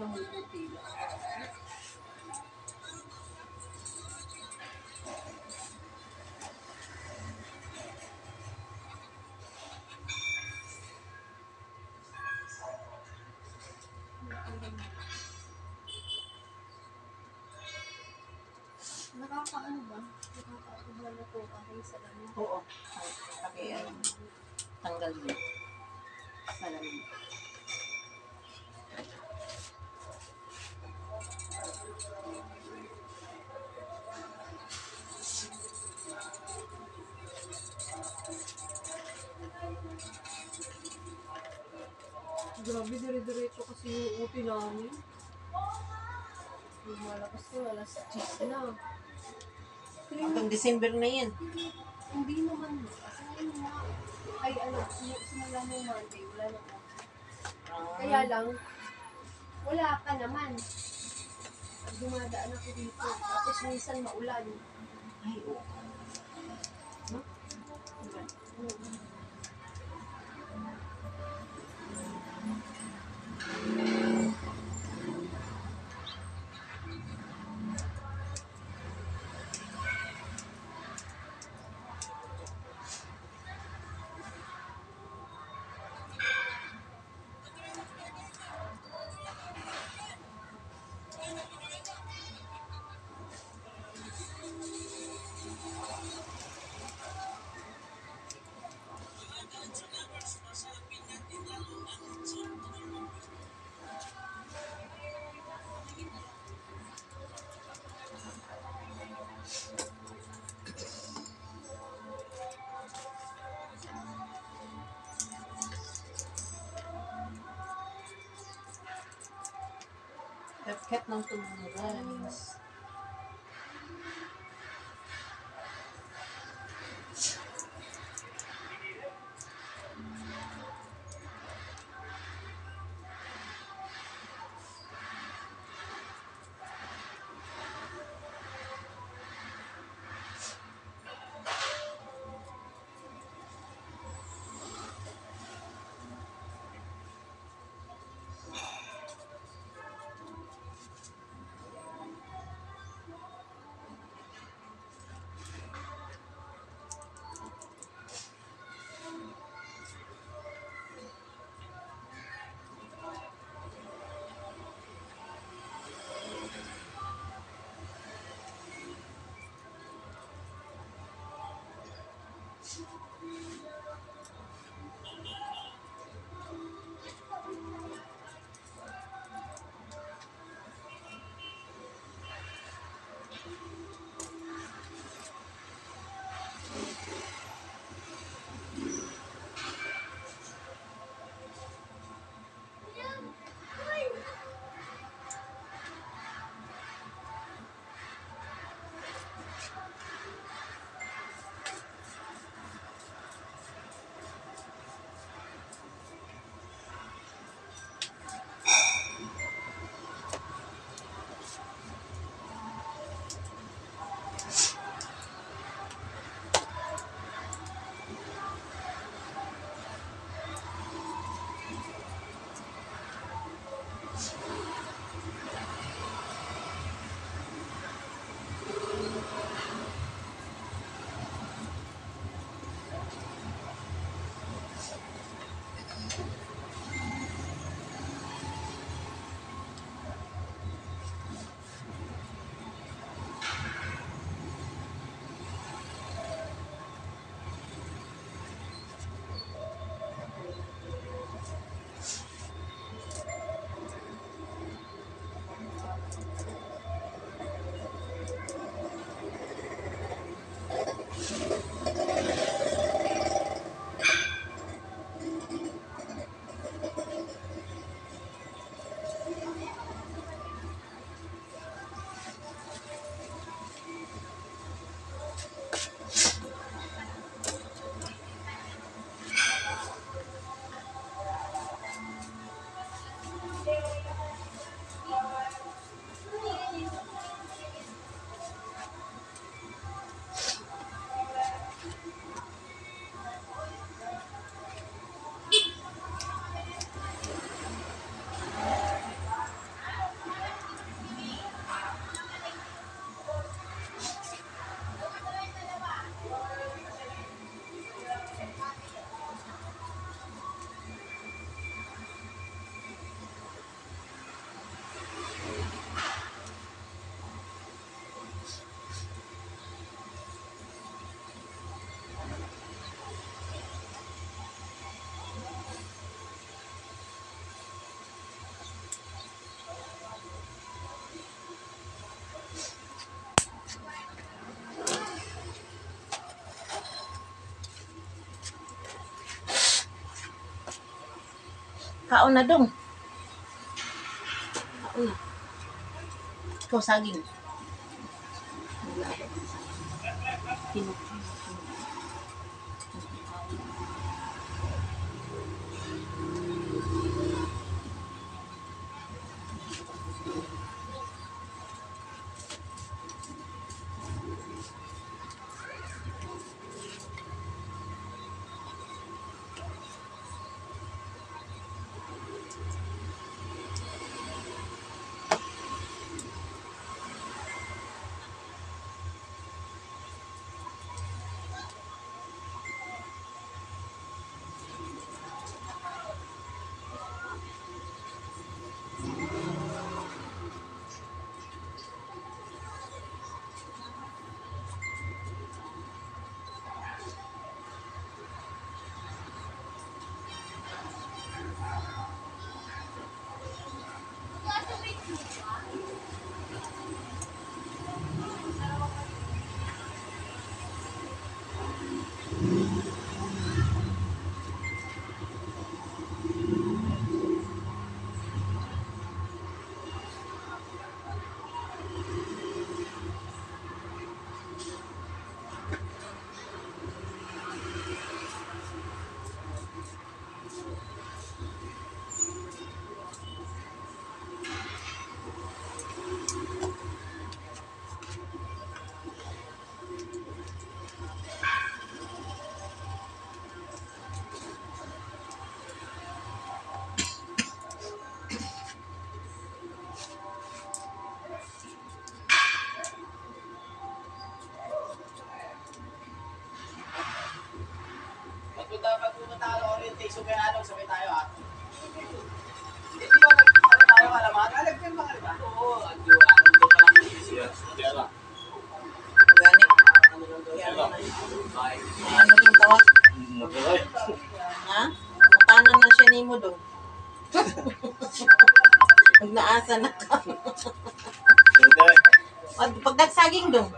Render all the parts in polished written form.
Namumuti lang. Nakakaano ba? Nakakaano po kayo sa lamin? Oo. Pakialam. Tanggal mo. Salamin. Grabe, dire-diretso kasi yung uti namin. Lumalakas ko, alas 10 na. Hanggang December na yan. Hindi naman. Kasi ngayon nga, ay ano, simula ng Monday, wala na ako. Kaya lang, wala ka naman. Pag dumadaan ako dito, tapos minsan maulan. Ay, oo. No? Kat ng tumuran. Kaon na dong. Kaon na. Ikaw saging. Tinuk. Pag pumunta tayo orientation kay Anong, sabay tayo ha. Hindi ba ano tayo alaman? Alagyan ba ka? Oo, Anong doon pa lang yung business. Pera. Gani. Bye. Ano yung tawag? Ha? Mutanan na siya ni mo dong. Pag naasa na ka. Pag nagsaging dong.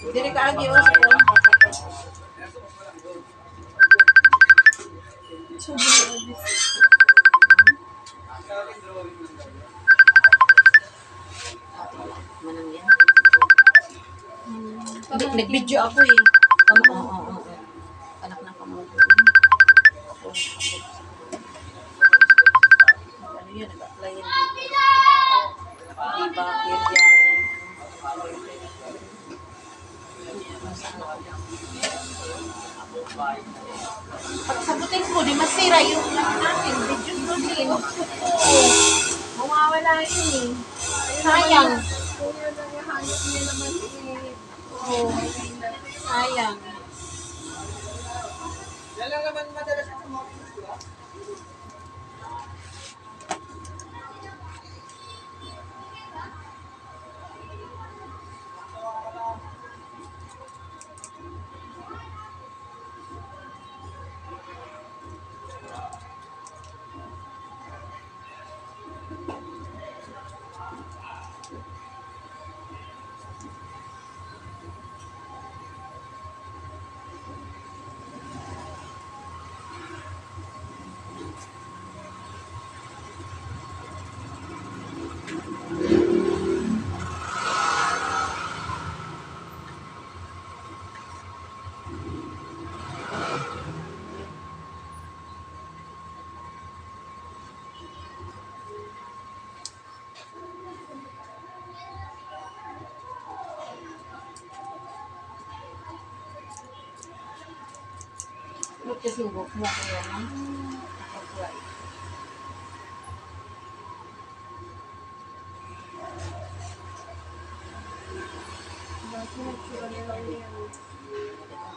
Dili ka agi o sa kuwan. Manang yan. Nag-video ako eh. Oo. Anak ng kamote. Ako. Ano yun? Nag-apply yan dito. Di ba? Yan. Pag sagutin ko, di masira yung natin. Video ko din. Mawawala yun eh. Sayang. Kung yun ang hanap niya naman Oo. Sayang. Yan lang naman madalas sa mga di ba? Ba't kasi ubok mo kaya na? Apply.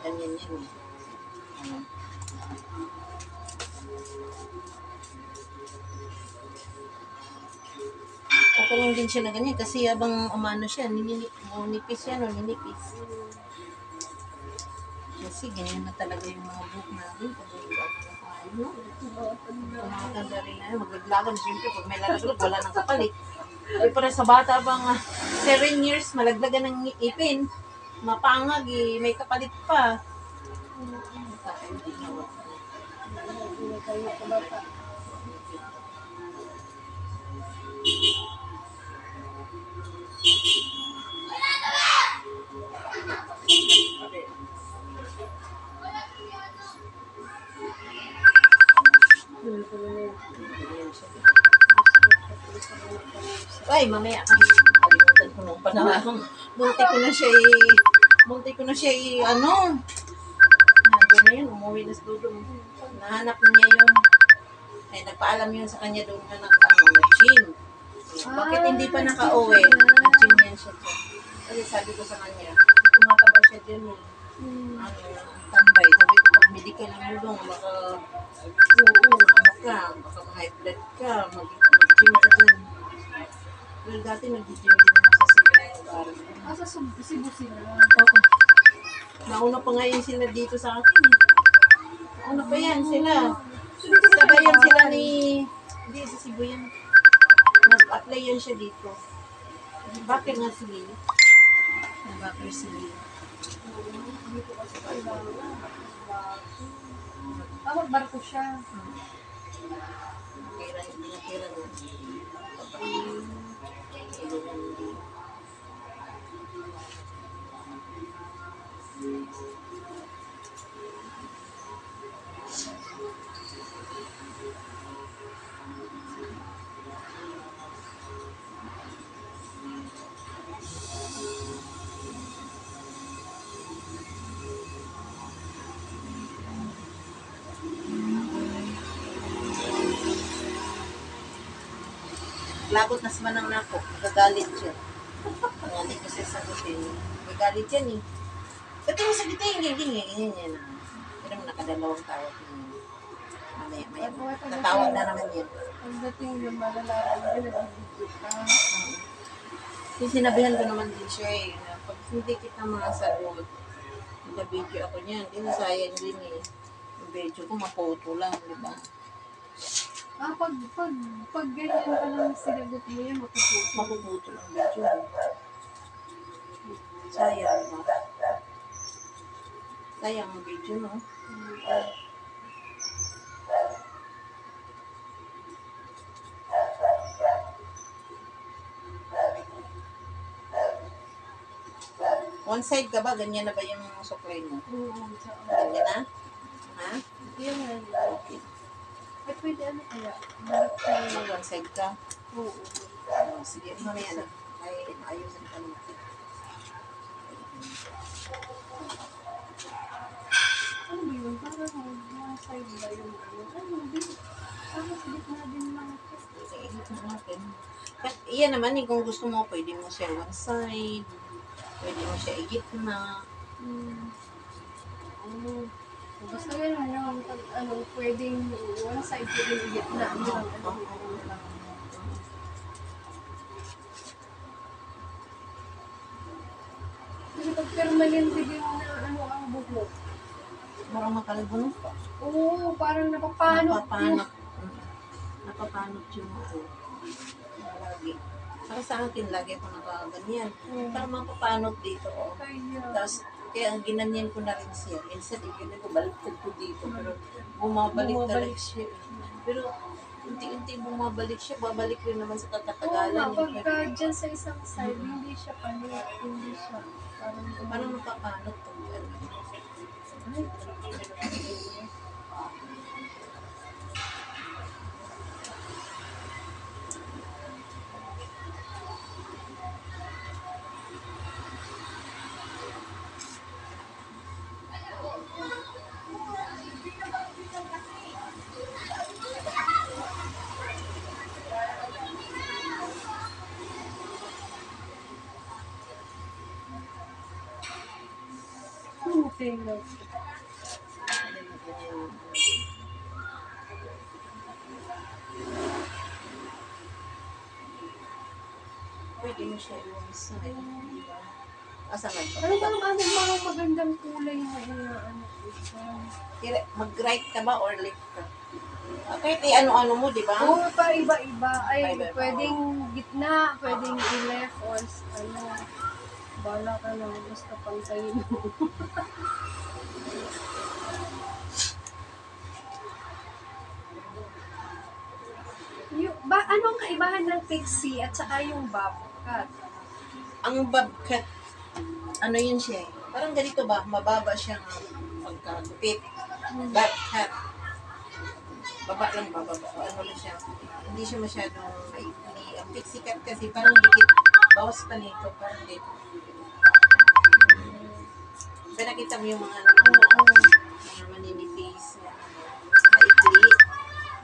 Ganyan yan eh. Ano? Kukulong din siya na ganyan kasi abang umano siya, ninipis siya, no? Ninipis. Kasi ganyan na talaga yung mga book namin. Pag may ano, kumakanda rin na yun. Maglaglagan, siyempre, pag may lalaglag, wala nang kapalit. Eh, para sa bata bang 7 years, malaglagan ng ipin. Mapangag eh, may kapalit pa. Hindi na Hindi na tayo kabata. Ay, mamaya ka. Kalimutan ko nung panahon. Munti ko na siya ano. Nandun na yun, umuwi na sa Dudong. Nahanap na niya yun. Ay, nagpaalam yun sa kanya doon na nag-gym. Bakit hindi pa nakauwi? Nag-gym yan siya dyan. Kasi sabi ko sa kanya, tumataba siya dyan eh. Ano, tambay. Sabi ko, pag medical ang Dudong, baka, baka high blood ka, mag-gym ka dyan. Well, dati nag-gym din ako sa Cebu. Sa Cebu sila. Oo. Nauna pa ngayon sila dito sa akin eh. Nauna pa yan sila. Sabayan sila ni... Hindi, sa Cebu yan. Nag-apply yan siya dito. Bakit nga si Lily? Bakit si Lily? Dito kasi kailangan. Magbarko siya. Nakira na. Lagot na manang nako, magagalit siya. Nangalit ko siya sa hotel. Magagalit yan eh. Ba't yung sa gitay, ganyan na. Pero nakadalawang tawag niya. Mamaya. Tatawag na naman yan. Pagdating yung malalaman nila, nag-video ka. Yung sinabihan ko naman din siya eh. Na pag hindi kita masagot, nag-video ako niyan. Hindi sayang din eh. Yung video ko, mapoto lang, di ba? Pag ganyan ka lang sinagot mo yan, mapuputo. Mapuputo lang video. Sayang ba? Sayang ang video, no? One side ka ba? Ganyan na ba yung supply mo? Oo, Ganyan na? Ha? Yung Okay. ay pwede ano kaya? One side ka? Oo. Sige, mamaya na. Ay, ayusin ka natin. Ano ba yun? Parang mga side ba yung ano? Ano hindi? Parang sa gitna din lang ito. Iikot natin. Iyan naman, kung gusto mo, pwede mo siya one side. Pwede mo siya igitna. Basta ganun yung pwedeng one side, pwedeng igitna. Kasi pag permanente din na ang buhok. Parang makalbunok pa. Oo, parang napapanot. Napapanot yung ako. Lagi. Para sa akin, lagi ako nakaganyan. Parang mapapanot dito. Oh. Tapos, kaya ang ginanyan ko na rin siya. Minsan, ikinay ko, baliktad ko dito. Pero bumabalik talaga siya. Pero, unti-unti bumabalik siya. Babalik rin naman sa Oo kakatagalan. nga, pagka dyan sa isang side, hindi siya panot. Hindi siya. Parang mapapanot to. Ay, tingnan. Pwede mo siya iwan sa asa man pa. Ano ba naman yung mga magandang kulay na ano ko siya? Mag-right ka ba or left ka? Kahit ano-ano mo, di ba? Oo, pa iba-iba. Ay, Iba-iba. pwedeng gitna, pwedeng i-left or ano. Bala ka na, basta pantayin mo. kaibahan ng pixie at saka yung bobcat? Ang bobcat, ano yun siya eh. Parang ganito ba, mababa siyang pagkagupit. Bobcat. Baba lang, bababa. Ano lang siya. Hindi siya masyadong, hindi, ang pixie cat kasi parang dikit. Bawas pa nito, parang dito. Pinakita mo yung mga mga maninipis, maikli.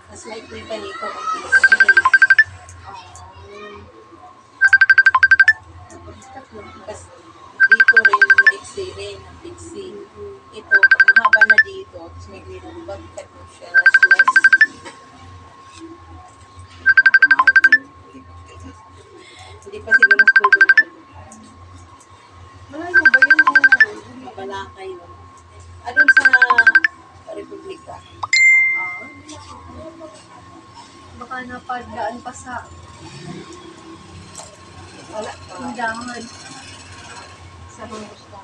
Mas maikli pa nito ang pixie. Kasi dito rin, pixie rin, ang pixie. Ito, pag mahaba na dito, tapos may green bobcat mo siya, slash. Hindi pa siguro school doon. Malayo ba yun? Mabalakay yun. Doon sa Republika. Baka napadaan pa sa Wala pa. tindahan. Sa mga gusto mo.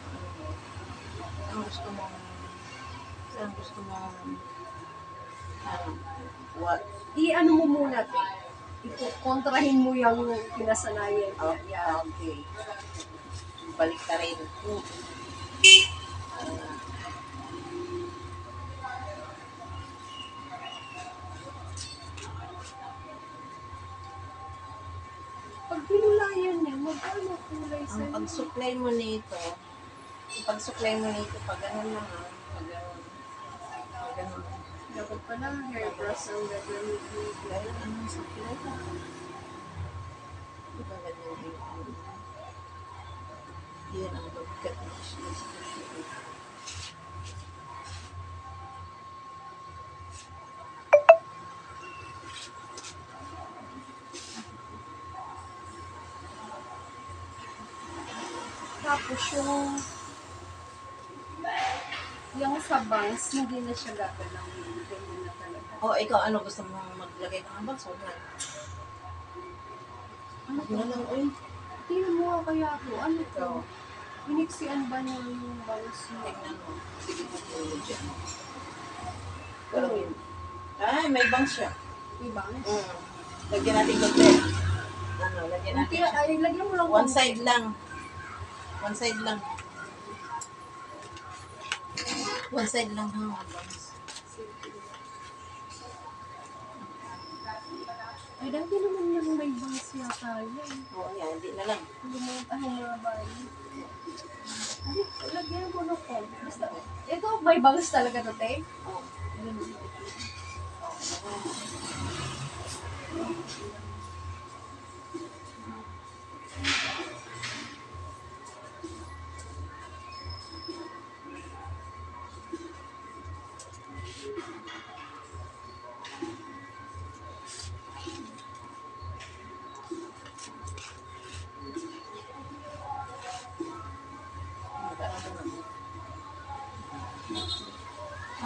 Ang gusto mo. Saan gusto mo. What? I-ano mo muna, te. Kontrahin mo yung pinasanayan. Okay. Balik ka rin. Pag pinulayan niya, magkano kulay Ang sa'yo? pag-supply mo nito, pag ganun lang pag ganun. Pag ganun. Dapat pala, hairbrush ang gagawin mo. Dahil anong supply ka? Diba ganyan yung yan ang bobcat na siya. Tapos yung sa bangs, hindi na siya gagalaw. Ganyan na talaga. Ikaw ano gusto mong maglagay ng ambag? So, Ano to? na lang, uy. Tingnan mo nga kaya ako. Ano to? Ikaw, Iniksian ba niya yung bangs niya? tignan mo. Sige mo tulog dyan. Pero yun. Ay, may bangs siya. May bangs? Lagyan natin konti. Lagyan natin Hindi, siya. ay, lagyan mo lang One konti. side lang. One side lang. One side lang ha, mga bangs. Ay, dati naman yung may bangs yata yan. Yan, hindi na lang. Lumutang ang mga bayi. Ay, lagyan mo na konti. Basta, ito, may bangs talaga to, te? Oo. Ganun.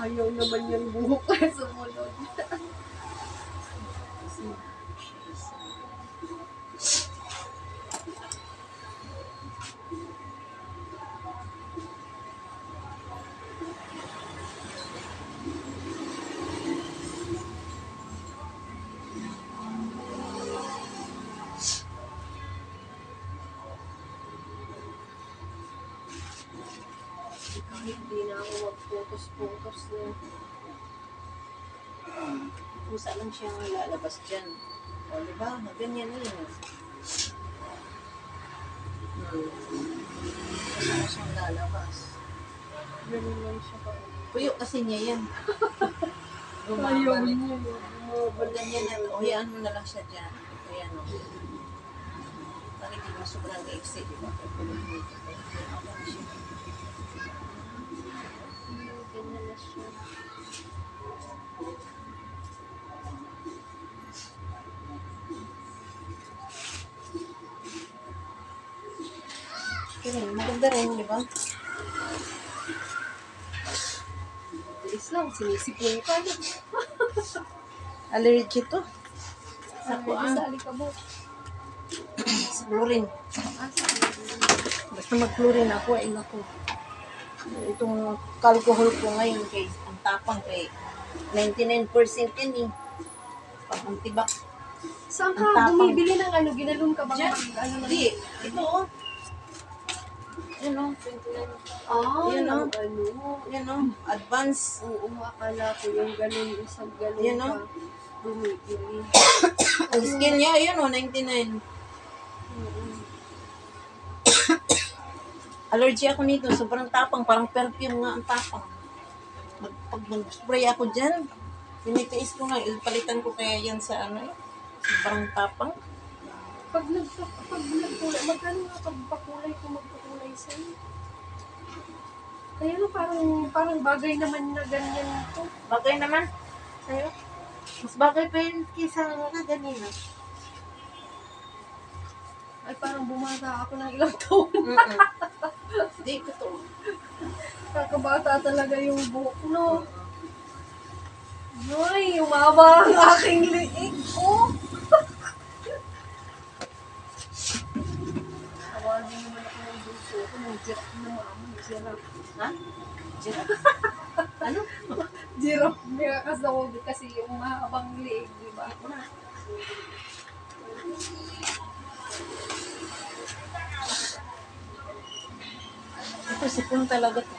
Ayaw naman yung buhok ko sumunod. Kahit di na ako mag-focus na. Pusa lang siyang lalabas dyan. O, diba? Ganyan na yun. Pusa lang siyang lalabas. Ganun lang siya pa. Puyo kasi niya yan. Ayaw Gumabalik. niya yun. Ganyan na. O, yan mo na lang siya dyan. Ayan o. Bakit di ba sobrang exit, diba? Ganyan na siya. Pero maganda rin, di ba? Bilis lang, sinisipoy ka. Allergy to. Sa Sa alikabok. chlorine. Basta mag-chlorine ako, ay naku. Itong alcohol ko ngayon, kay ang tapang kay 99% yan eh. Pag ang tibak. Saan Ang ka tapang. bumibili ng ano? Ginalun ka ba? Diyan. Ano na? Hindi. Ito oh. Yan oh. Ah, Yan, yung oh. ano. Yan oh. Advance. Oo, akala ko yung galon, isang galon Yan, ka oh. bumibili. Ang skin niya, yun oh, 99. Oo. Allergy ako nito. Sobrang tapang. Parang perfume nga ang tapang. Pag mag-spray ako dyan, tinitiis ko nga. Palitan ko kaya yan sa ano eh. Sobrang tapang. Pag nagkulay, magkano nga pagpakulay kung magpakulay sa'yo? Kaya no, parang bagay naman na ganyan to. Bagay naman. Sa'yo. Mas bagay pa yun kaysa na ganina. Ay, parang bumata ako ng ilang taon. Hindi ko to. Kakabata talaga yung buhok, no? Ay, umaba ang aking liig ko. Tawagin naman ako ng buso ko. Nang giraffe na mama. Giraffe. Ha? Ano? Giraffe. Kasi yung mahabang liig, di ba? Ito, sipon talaga to.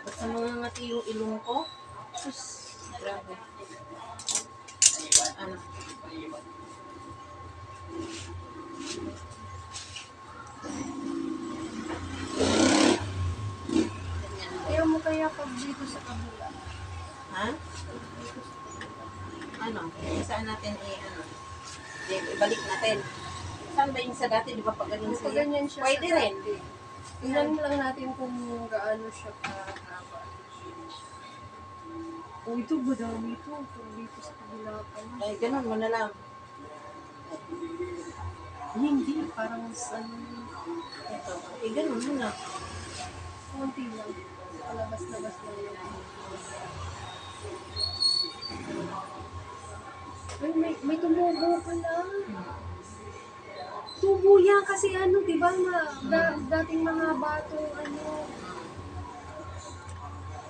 Basta mga ngati yung ilong ko. Sus, grabe. Ano? Kaya mo kaya pag dito sa kabila. Ha? Ano? Saan natin ano? Ibalik natin. Saan ba yung sa dati? Di ba pag ganun Pag siya? ganyan siya Pwede sa rin. dati. Tingnan lang natin kung gaano siya kahaba. Oh, ito madami ito. Pero dito sa kabila pa na. Ay, ganun mo na lang. Hindi, parang ano, Ito. Eh, ganun mo na. konti lang. Palabas-labas lang yun. Ay, may tumubo pala. Tubo yan kasi ano, di ba, dating mga bato, ano,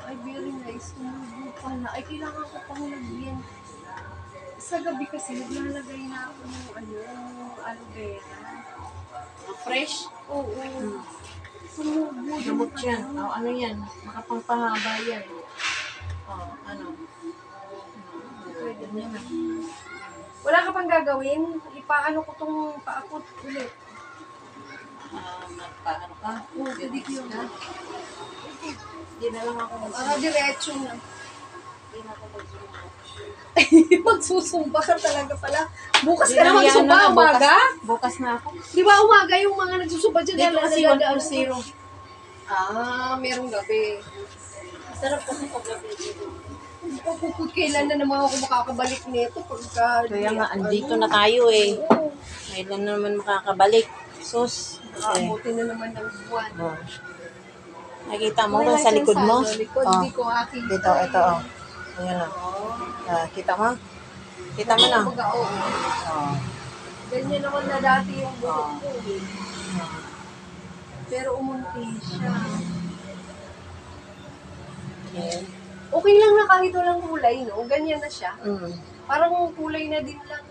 ay, very nice, tumubo pala. Ay, kailangan ko pang lagyan. Sa gabi kasi, naglalagay na ako ng aloe vera. Fresh? Oo. Tumubo din Gamot pala. yan. O, ano yan? Makapangpahaba yan. O, ano? Pwede Yan na. Wala ka pang gagawin? Ipaano ko tong paakot ulit. Magpaano ka? Oo, pwede ko yun. Ha? Hindi na lang ako Para diretso na. Hindi na ako mag-zoom. Magsusumba ka talaga pala. Bukas Hindi ka na yan, magsumba, ano, umaga? Bukas na ako. Di ba umaga yung mga nagsusumba dyan? Dito kasi 140. Ah, merong gabi. Sarap kasi paggabi dito. Kailan na naman ako makakabalik nito pagka... Kaya nga, andito na tayo eh. Oo. Kailan na naman makakabalik? Sus. Okay. Abuti na naman ng buwan. Oh. Nakikita mo ba sa likod mo? Likod, Oh. di ko aking... Dito, ito oh. Ayan oh. Kita mo? Kita mo na? Kumbaga, oo. Oh. Ganyan naman na dati yung buhok ko. eh. Pero umunti siya. Okay. Okay lang na kahit walang kulay, no? Ganyan na siya. Mm. Parang kulay na din lang.